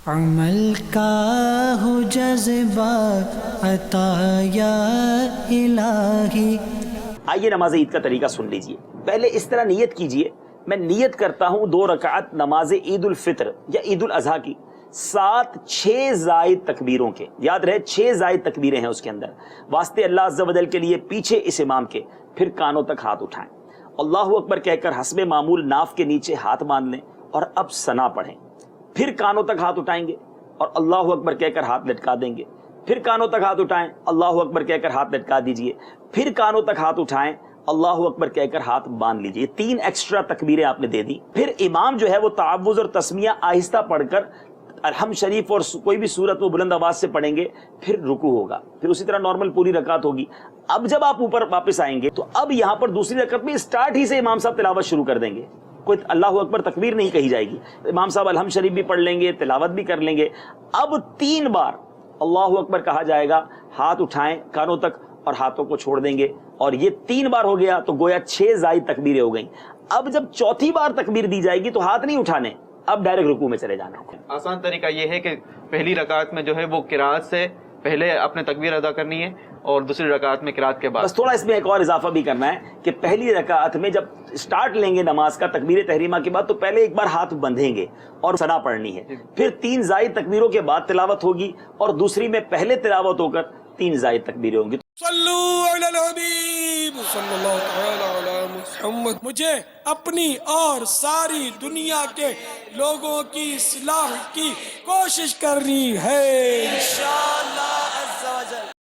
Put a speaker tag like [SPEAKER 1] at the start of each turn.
[SPEAKER 1] عمل کا ہو جذبہ عطا یا الہی.
[SPEAKER 2] آئیے نماز عید کا طریقہ سن لیجئے. پہلے اس طرح نیت کیجئے، میں نیت کرتا ہوں 2 رکعت نماز عید الفطر یا عید الاضحیٰ کی 6 زائد تکبیروں کے. یاد رہے 6 زائد تکبیریں ہیں اس کے اندر، واسطے اللہ عز و جل کے لیے پیچھے اس امام کے. پھر کانوں تک ہاتھ اٹھائیں، اللہ اکبر کہہ کر حسب معمول ناف کے نیچے ہاتھ باندھ لیں اور اب ثنا پڑھیں. پھر کانوں تک ہاتھ اٹھائیں گے اور اللہ اکبر کہہ کر ہاتھ لٹکا دیں گے. پھر کانوں تک ہاتھ اٹھائیں، اللہ اکبر کہہ کر ہاتھ لٹکا دیجئے. پھر کانوں تک ہاتھ اٹھائیں، اللہ اکبر کہہ کر ہاتھ باندھ لیجئے. 3 ایکسٹرا تکبیریں آپ نے دے دی. پھر امام جو ہے وہ تعوذ اور تسمیہ آہستہ پڑھ کر الحمد شریف اور کوئی بھی سورت وہ بلند آواز سے پڑھیں گے. پھر رکوع ہوگا، پھر اسی طرح نارمل پوری رکعت ہوگی. اب جب آپ اوپر واپس آئیں گے تو اب یہاں پر دوسری رکعت میں اسٹارٹ ہی سے امام صاحب تلاوت شروع کر دیں گے. کوئی اللہ اکبر تکبیر نہیں کہی جائے گی، امام صاحب الحمد شریف بھی پڑھ لیں گے، تلاوت بھی کر لیں گے. اب 3 بار اللہ اکبر کہا جائے گا، ہاتھ اٹھائیں کانوں تک اور ہاتھوں کو چھوڑ دیں گے. اور یہ 3 بار ہو گیا تو گویا 6 زائد تکبیریں ہو گئیں. اب جب چوتھی بار تکبیر دی جائے گی تو ہاتھ نہیں اٹھانے، اب ڈائریکٹ رکوع میں چلے جانا.
[SPEAKER 3] آسان طریقہ یہ ہے کہ پہلی رکعت میں جو ہے وہ قرات سے پہلے اپنے تکبیر ادا کرنی ہے اور دوسری رکعت میں قرات کے بعد.
[SPEAKER 2] بس تھوڑا اس میں ایک اور اضافہ بھی کرنا ہے کہ پہلی رکعت میں جب سٹارٹ لیں گے نماز کا تکبیر تحریمہ کے بعد تو پہلے ایک بار ہاتھ بندھیں گے اور ثنا پڑھنی ہے. پھر 3 زائد تکبیروں کے بعد تلاوت ہوگی اور دوسری میں پہلے تلاوت ہو کر 3 زائد تکبیریں ہوں گی.
[SPEAKER 4] صلو علی الحبیب صلی اللہ تعالی علی محمد. مجھے اپنی اور ساری دنیا کے لوگوں کی اصلاح کی کوشش کرنی ہے انشاءاللہ.